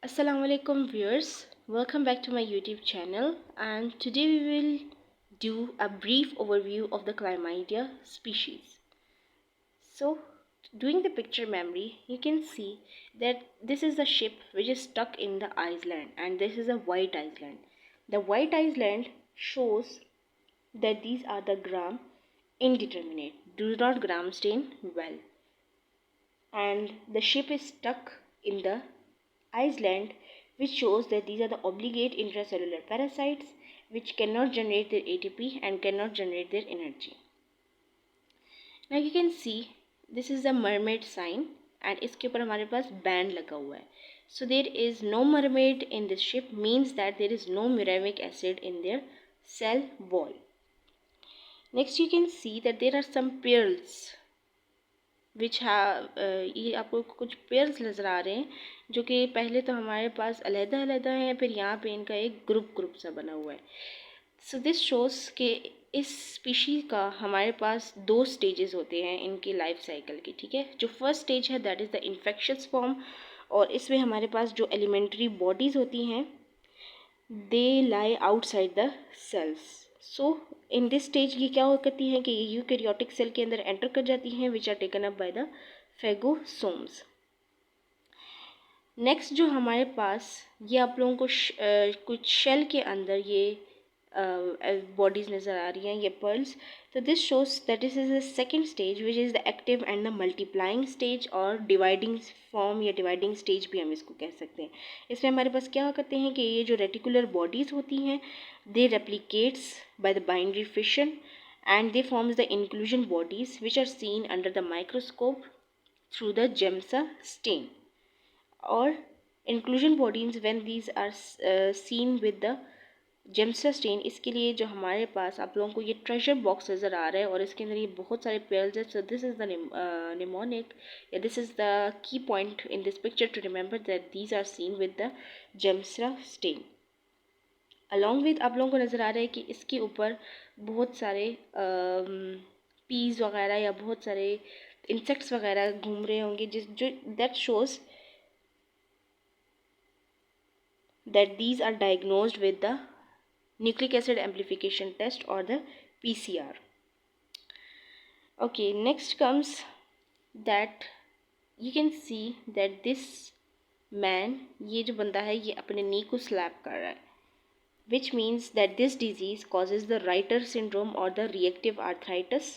Assalamualaikum viewers, welcome back to my YouTube channel, and today we will do a brief overview of the Chlamydia species. So, doing the picture memory, you can see that this is the ship which is stuck in the island, and this is a white island. The white island shows that these are the gram indeterminate, do not gram stain well, and the ship is stuck in the island, which shows that these are the obligate intracellular parasites which cannot generate their ATP and cannot generate their energy. Now you can see this is the mermaid sign, and इसके ऊपर हमारे पास band लगा हुआ है. So there is no mermaid in this ship, means that there is no muramic acid in their cell wall. Next you can see that there are some pearls विच ये आपको कुछ pairs नज़र आ रहे हैं जो कि पहले तो हमारे पास अलग-अलग हैं, फिर यहाँ पे इनका एक ग्रुप सा बना हुआ है. सो दिस शोज़ कि इस स्पीशी का हमारे पास दो स्टेजेस होते हैं इनकी लाइफ साइकिल के. ठीक है, जो फर्स्ट स्टेज है that is the infectious form, और इसमें हमारे पास जो एलिमेंट्री बॉडीज़ होती हैं they lie outside the cells. So in this stage ये क्या करती हैं कि ये यूकैरियोटिक सेल के अंदर एंटर कर जाती हैं, which are taken up by the phagosomes. Next जो हमारे पास ये आप लोगों को कुछ शेल के अंदर ये बॉडीज़ नज़र आ रही हैं, ये पर्ल्स. तो this shows that is the second stage which is the active and the multiplying stage, और डिवाइडिंग फॉर्म या डिवाइडिंग स्टेज भी हम इसको कह सकते हैं. इसमें हमारे पास क्या करते हैं कि ये जो रेटिकुलर बॉडीज़ होती हैं they replicates by the binary fission, and they forms the inclusion bodies which are seen under the microscope through the Gemsa stain. Or inclusion bodies when these are seen with the Gemsa stain, इसके लिए जो हमारे पास आप लोगों को ये treasure box नज़र आ रहा है और इसके अंदर ये बहुत सारे पेयर्स है. So this is the mnemonic, या this is the key point in this picture to remember that these are seen with the Gemsa stain. अलॉन्ग विद आप लोगों को नज़र आ रहा है कि इसके ऊपर बहुत सारे पीस वगैरह या बहुत सारे इंसेक्ट्स वगैरह घूम रहे होंगे, जो that shows that these are diagnosed with the nucleic acid amplification test और the PCR. Okay, next comes that you can see that this man, ये जो बंदा है ये अपने नी को स्लैप कर रहा है, which means that this disease causes the Reiter syndrome or the reactive arthritis.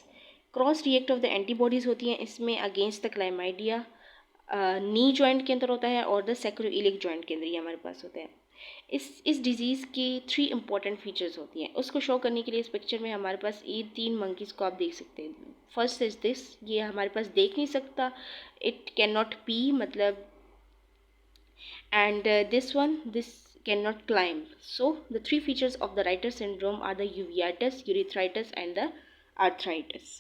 Cross react of the antibodies होती हैं इसमें अगेंस्ट द क्लाइमाइडिया. नी जॉइंट के अंदर होता है और द सैक्रोइलिक जॉइंट के अंदर ये हमारे पास होता है. इस डिज़ीज़ की 3 इंपॉर्टेंट फीचर्स होती हैं. उसको शो करने के लिए इस पिक्चर में हमारे पास ये 3 मंकीज़ को आप देख सकते हैं. फर्स्ट इज़ दिस, ये हमारे पास देख नहीं सकता, इट कैन नॉट पी मतलब, and this one this cannot climb. So the 3 features of the Reiter syndrome are the uveitis, urethritis and the arthritis.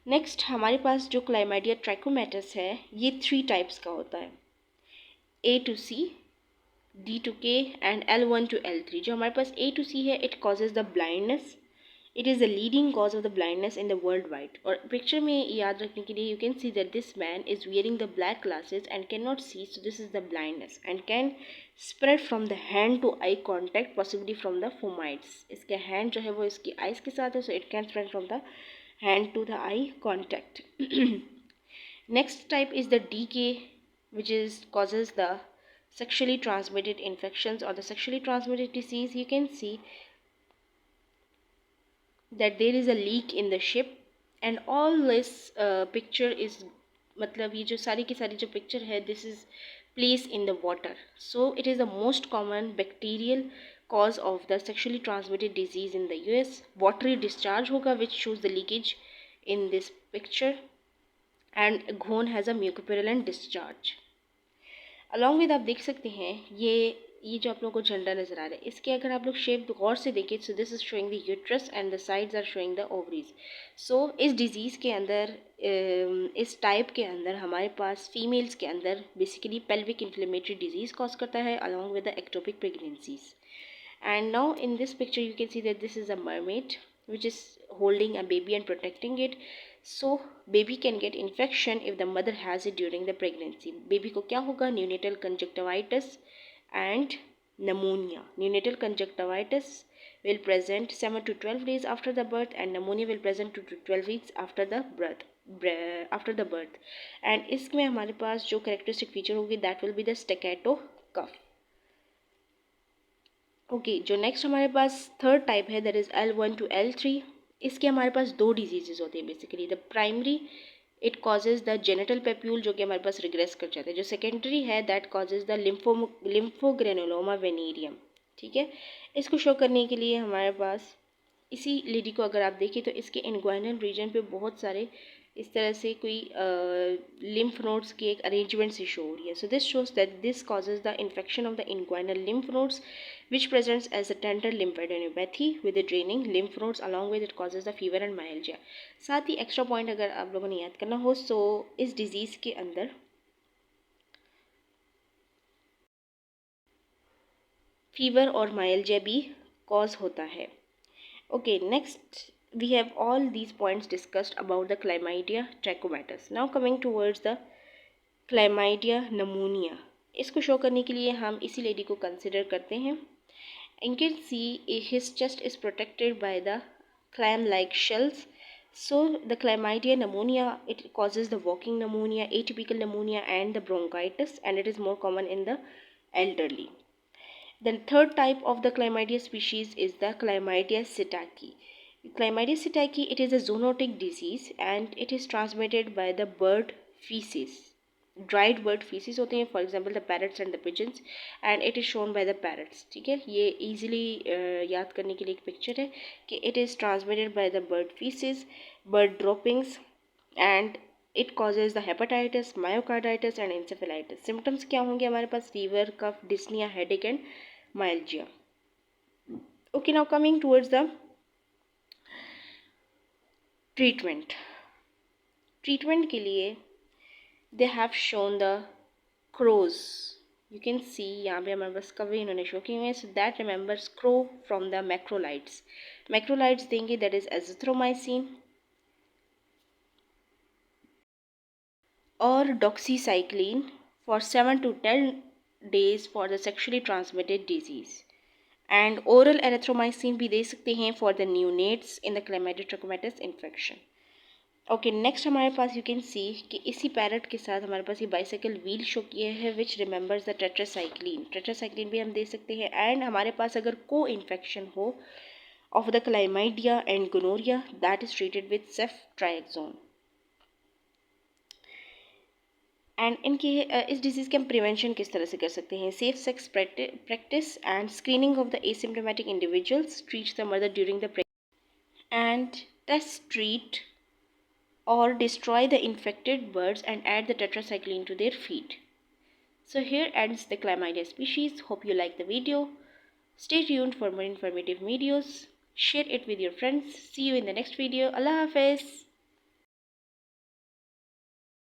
Next हमारे पास जो Chlamydia trachomatis है ये 3 टाइप्स का होता है, A to C, D to K and L1 to L3. जो हमारे पास A to C है it causes the blindness. It is the leading cause of the blindness in the worldwide. और picture में याद रखने के लिए you can see that this man is wearing the black glasses and cannot see, so this is the blindness and can spread from the hand to eye contact, possibly from the fomites. इसके hand जो है वो इसकी eyes के साथ है, so it can spread from the hand to the eye contact. Next type is the DK, which is causes the sexually transmitted infections or the sexually transmitted disease. You can see that there is a leak in the ship, and all this picture is मतलब ये जो सारी की सारी जो picture है this is placed in the water. So it is the most common bacterial cause of the sexually transmitted disease in the US. Watery discharge होगा which shows the leakage in this picture, and gone has a mucopurulent discharge. Along विद आप देख सकते हैं ये जो आप लोगों को झंडा नज़र आ रहा है इसके अगर आप लोग शेप गौर से देखें, so this is showing the uterus and the sides are showing the ovaries. So इस डिज़ीज़ के अंदर इस टाइप के अंदर हमारे पास फीमेल्स के अंदर basically pelvic inflammatory disease cause करता है along with the ectopic pregnancies. And now in this picture you can see that this is a mermaid which is holding a baby and protecting it. So baby can get infection if the mother has it during the pregnancy. Baby को क्या होगा? Neonatal conjunctivitis and pneumonia. Neonatal conjunctivitis will present 7 to 12 days after the birth, and pneumonia will present 2 to 12 weeks after the birth. And इसमें हमारे पास जो characteristic feature होगी, that will be the staccato cough. Okay जो next हमारे पास third type है, that is L1 to L3. इसके हमारे पास दो डिजीजेज होते हैं basically. The primary it causes the genital papule, जो कि हमारे पास रिग्रेस कर जाता है. जो सेकेंडरी है, दैट कॉजेज द लिम्फोग्रेनुलोमा वेनेरियम. ठीक है, इसको शो करने के लिए हमारे पास इसी लेडी को अगर आप देखें तो इसके इनग्वाइनल रीजन पे बहुत सारे इस तरह से कोई लिम्फ नोड्स की एक अरेंजमेंट से शो हो रही है. So this shows that this causes the infection of the inguinal lymph nodes which presents as a tender lymphadenopathy with the draining lymph nodes. Along with it causes the fever and myalgia. साथ ही extra point अगर आप लोगों ने याद करना हो, सो इस disease के अंदर फीवर और मायल्जिया भी कॉज होता है. Okay next we have all these points discussed about the chlamydia trachomatis. Now coming towards the chlamydia pneumonia. इसको शो करने के लिए हम इसी लेडी को कंसिडर करते हैं. You can see his chest is protected by the clam-like shells. So the chlamydia pneumonia, it causes the walking pneumonia, atypical pneumonia and the bronchitis, and it is more common in the elderly. The third type of the chlamydia species is the chlamydia psittaci. Chlamydia psittaci, it is a zoonotic disease and it is transmitted by the bird feces. Dried bird faeces होते हैं, for example the parrots and the pigeons, and it is shown by the parrots. ठीक है, ये easily याद करने के लिए एक पिक्चर है कि it is transmitted by the bird faeces, bird droppings, and it causes the hepatitis, myocarditis and encephalitis. Symptoms क्या होंगे हमारे पास? Fever, cough, dyspnoea, headache and myalgia. Okay now coming towards the treatment के लिए they have shown the crows. You can see यहाँ पे हमारे पास कभी इन्होंने शो किए हुए हैं. So that remembers crow from the macrolides. Macrolides देंगे, that is azithromycin और doxycycline for 7 to 10 days for the sexually transmitted disease. And oral erythromycin भी दे सकते हैं for the neonates in the chlamydia trachomatis infection. Okay next हमारे पास you can सी कि इसी parrot के साथ हमारे पास ये बाइसाइकिल व्हील शो किया है विच रिमेंबर्स द टेट्रासाइक्लिन भी हम दे सकते हैं. एंड हमारे पास अगर को इन्फेक्शन हो of the chlamydia and gonorrhoea, that is treated with ceftriaxone. And इनके इस डिजीज़ के हम प्रिवेंशन किस तरह से कर सकते हैं? Safe sex practice and screening of the asymptomatic individuals, treat the mother during the pregnancy and test treat or destroy the infected birds and add the tetracycline to their feed. So here ends the chlamydia species. Hope you like the video. Stay tuned for more informative videos. Share it with your friends. See you in the next video. Allah Hafiz.